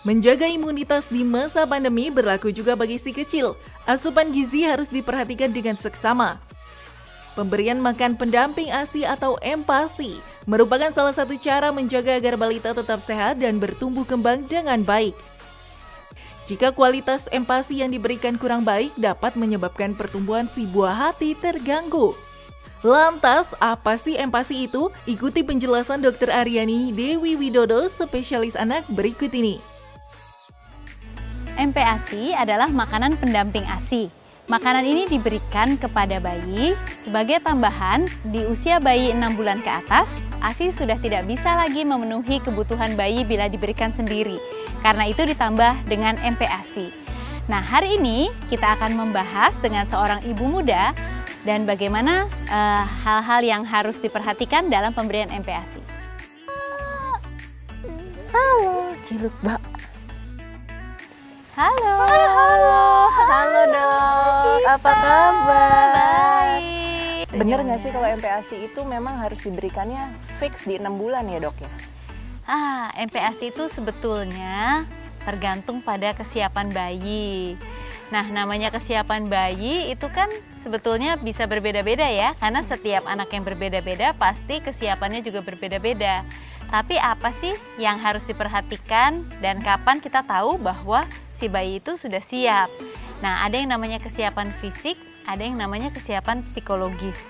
Menjaga imunitas di masa pandemi berlaku juga bagi si kecil. Asupan gizi harus diperhatikan dengan seksama. Pemberian makan pendamping ASI atau MPASI merupakan salah satu cara menjaga agar balita tetap sehat dan bertumbuh kembang dengan baik. Jika kualitas MPASI yang diberikan kurang baik dapat menyebabkan pertumbuhan si buah hati terganggu. Lantas, apa sih MPASI itu? Ikuti penjelasan Dr. Aryani Dewi Widodo, spesialis anak berikut ini. MPASI adalah makanan pendamping ASI. Makanan ini diberikan kepada bayi sebagai tambahan di usia bayi 6 bulan ke atas. ASI sudah tidak bisa lagi memenuhi kebutuhan bayi bila diberikan sendiri. Karena itu ditambah dengan MPASI. Nah, hari ini kita akan membahas dengan seorang ibu muda dan bagaimana hal-hal yang harus diperhatikan dalam pemberian MPASI. Halo, Ciluk Mbak. Halo. Halo dok, apa kabar? Baik. Bener nggak sih kalau MPASI itu memang harus diberikannya fix di 6 bulan ya dok ya? MPASI itu sebetulnya tergantung pada kesiapan bayi. Nah, namanya kesiapan bayi itu kan sebetulnya bisa berbeda-beda ya, karena setiap anak yang berbeda-beda pasti kesiapannya juga berbeda-beda. Tapi apa sih yang harus diperhatikan dan kapan kita tahu bahwa si bayi itu sudah siap? Nah, ada yang namanya kesiapan fisik, ada yang namanya kesiapan psikologis.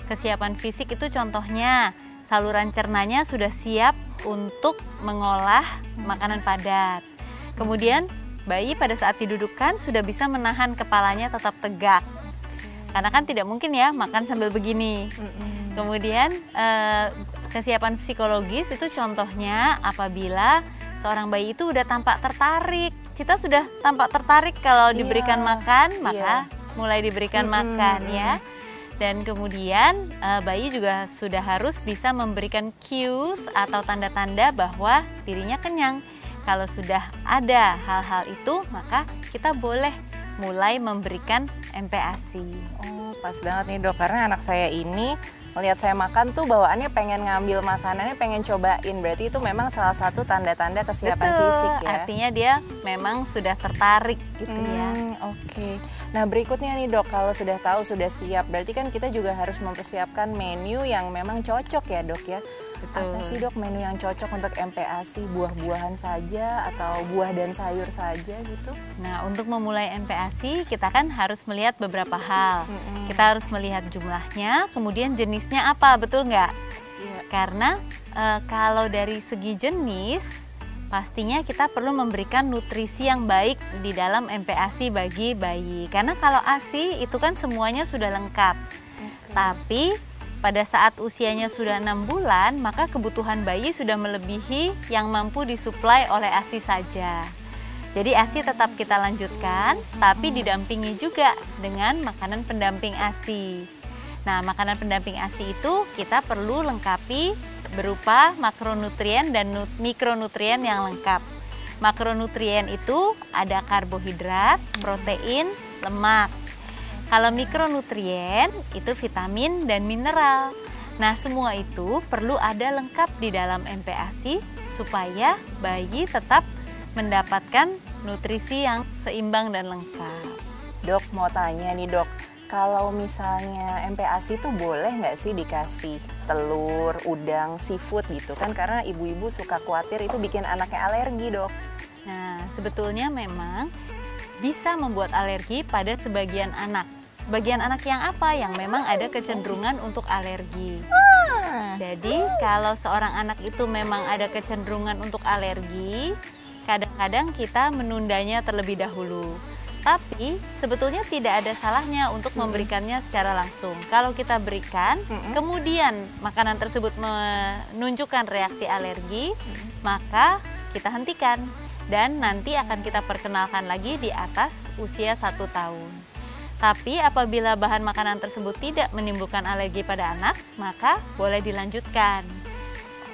Kesiapan fisik itu contohnya saluran cernanya sudah siap untuk mengolah makanan padat. Kemudian bayi pada saat didudukkan sudah bisa menahan kepalanya tetap tegak. Karena kan tidak mungkin ya makan sambil begini. Kemudian kesiapan psikologis itu contohnya apabila seorang bayi itu udah tampak tertarik. Kita sudah tampak tertarik kalau diberikan makan, maka mulai diberikan makan ya. Dan kemudian bayi juga sudah harus bisa memberikan cues atau tanda-tanda bahwa dirinya kenyang. Kalau sudah ada hal-hal itu, maka kita boleh mulai memberikan MPASI. Oh, pas banget nih dok, karena anak saya ini melihat saya makan tuh bawaannya pengen ngambil makanannya, pengen cobain. Berarti itu memang salah satu tanda-tanda kesiapan fisik ya? Artinya dia memang sudah tertarik gitu ya. Oke. Nah berikutnya nih dok, kalau sudah tahu sudah siap, berarti kan kita juga harus mempersiapkan menu yang memang cocok ya dok ya? Betul. Apa sih dok menu yang cocok untuk MPASI? Buah-buahan saja atau buah dan sayur saja gitu? Nah, untuk memulai MPASI kita kan harus melihat beberapa hal. Kita harus melihat jumlahnya, kemudian jenisnya apa, betul nggak? Iya. Karena kalau dari segi jenis, pastinya kita perlu memberikan nutrisi yang baik di dalam MPASI bagi bayi. Karena kalau ASI itu kan semuanya sudah lengkap. Tapi pada saat usianya sudah 6 bulan, maka kebutuhan bayi sudah melebihi yang mampu disuplai oleh ASI saja. Jadi ASI tetap kita lanjutkan, tapi didampingi juga dengan makanan pendamping ASI. Nah, makanan pendamping ASI itu kita perlu lengkapi berupa makronutrien dan mikronutrien yang lengkap. Makronutrien itu ada karbohidrat, protein, lemak. Kalau mikronutrien itu vitamin dan mineral. Nah, semua itu perlu ada lengkap di dalam MPASI supaya bayi tetap mendapatkan nutrisi yang seimbang dan lengkap. Dok mau tanya nih dok, kalau misalnya MPASI itu boleh nggak sih dikasih telur, udang, seafood gitu kan? Karena ibu-ibu suka khawatir itu bikin anaknya alergi dok. Nah, sebetulnya memang bisa membuat alergi pada sebagian anak. Sebagian anak yang apa? Yang memang ada kecenderungan untuk alergi. Jadi kalau seorang anak itu memang ada kecenderungan untuk alergi, kadang-kadang kita menundanya terlebih dahulu. Tapi sebetulnya tidak ada salahnya untuk memberikannya secara langsung. Kalau kita berikan, kemudian makanan tersebut menunjukkan reaksi alergi, maka kita hentikan. Dan nanti akan kita perkenalkan lagi di atas usia 1 tahun. Tapi apabila bahan makanan tersebut tidak menimbulkan alergi pada anak, maka boleh dilanjutkan.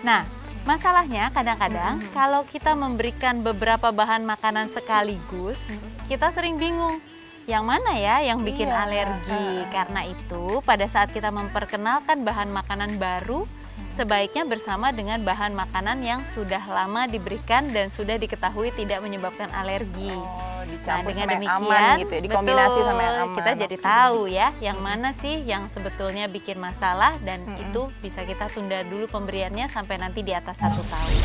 Nah, masalahnya kadang-kadang kalau kita memberikan beberapa bahan makanan sekaligus, kita sering bingung. yang mana ya yang bikin Iya. alergi. Karena itu pada saat kita memperkenalkan bahan makanan baru, sebaiknya bersama dengan bahan makanan yang sudah lama diberikan dan sudah diketahui tidak menyebabkan alergi. Oh, dicampur dengan sama yang demikian, aman gitu ya, dikombinasi betul, sama yang aman. kita jadi tahu ya yang mana sih yang sebetulnya bikin masalah, dan itu bisa kita tunda dulu pemberiannya sampai nanti di atas 1 tahun.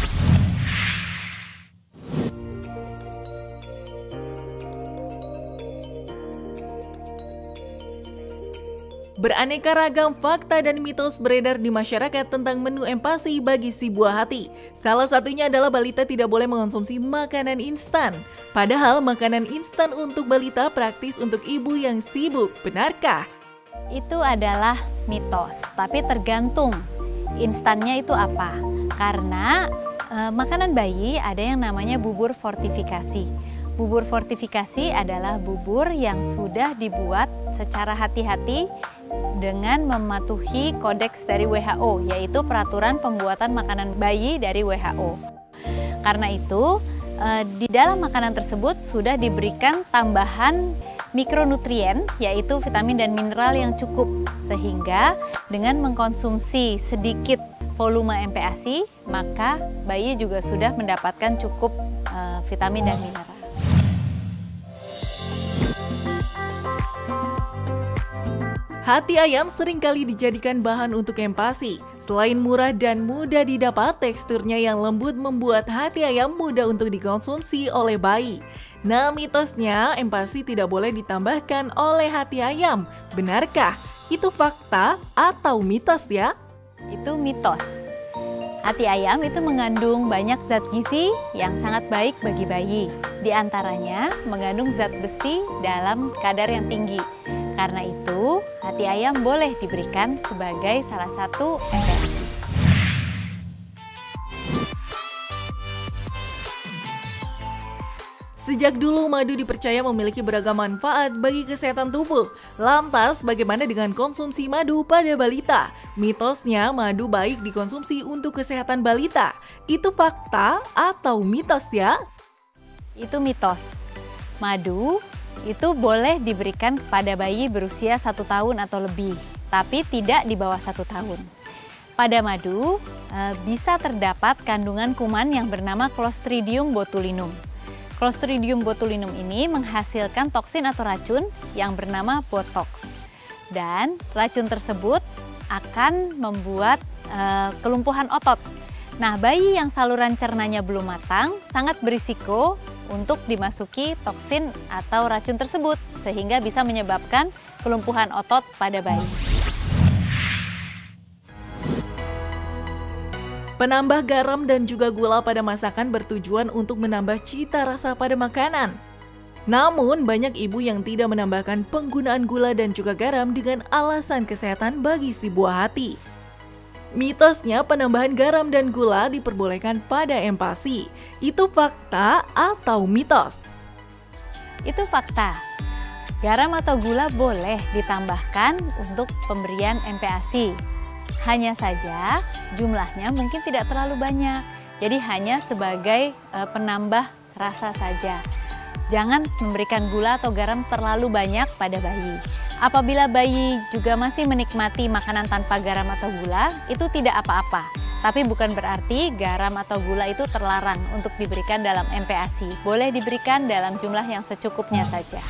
Beraneka ragam fakta dan mitos beredar di masyarakat tentang menu empasi bagi si buah hati. Salah satunya adalah balita tidak boleh mengonsumsi makanan instan. Padahal makanan instan untuk balita praktis untuk ibu yang sibuk. Benarkah? Itu adalah mitos, tapi tergantung instannya itu apa. Karena makanan bayi ada yang namanya bubur fortifikasi. Bubur fortifikasi adalah bubur yang sudah dibuat secara hati-hati dengan mematuhi kodeks dari WHO, yaitu peraturan pembuatan makanan bayi dari WHO. Karena itu, di dalam makanan tersebut sudah diberikan tambahan mikronutrien, yaitu vitamin dan mineral yang cukup, sehingga dengan mengkonsumsi sedikit volume MPASI, maka bayi juga sudah mendapatkan cukup vitamin dan mineral. Hati ayam seringkali dijadikan bahan untuk empasi. Selain murah dan mudah didapat, teksturnya yang lembut membuat hati ayam mudah untuk dikonsumsi oleh bayi. Nah, mitosnya empasi tidak boleh ditambahkan oleh hati ayam. Benarkah? Itu fakta atau mitos ya? Itu mitos. Hati ayam itu mengandung banyak zat gizi yang sangat baik bagi bayi. Di antaranya mengandung zat besi dalam kadar yang tinggi. Karena itu, hati ayam boleh diberikan sebagai salah satu MPASI. Sejak dulu madu dipercaya memiliki beragam manfaat bagi kesehatan tubuh. Lantas, bagaimana dengan konsumsi madu pada balita? Mitosnya madu baik dikonsumsi untuk kesehatan balita. Itu fakta atau mitos ya? Itu mitos. Madu itu boleh diberikan kepada bayi berusia 1 tahun atau lebih, tapi tidak di bawah 1 tahun. Pada madu bisa terdapat kandungan kuman yang bernama Clostridium botulinum. Clostridium botulinum ini menghasilkan toksin atau racun yang bernama botox. Dan racun tersebut akan membuat kelumpuhan otot. Nah, bayi yang saluran cernanya belum matang sangat berisiko untuk dimasuki toksin atau racun tersebut, sehingga bisa menyebabkan kelumpuhan otot pada bayi. Penambah garam dan juga gula pada masakan bertujuan untuk menambah cita rasa pada makanan. Namun, banyak ibu yang tidak menambahkan penggunaan gula dan juga garam dengan alasan kesehatan bagi si buah hati. Mitosnya penambahan garam dan gula diperbolehkan pada empasi. Itu fakta atau mitos? Itu fakta. Garam atau gula boleh ditambahkan untuk pemberian MPASI. Hanya saja jumlahnya mungkin tidak terlalu banyak. Jadi hanya sebagai penambah rasa saja. Jangan memberikan gula atau garam terlalu banyak pada bayi. Apabila bayi juga masih menikmati makanan tanpa garam atau gula, itu tidak apa-apa. Tapi bukan berarti garam atau gula itu terlarang untuk diberikan dalam MPASI. Boleh diberikan dalam jumlah yang secukupnya saja.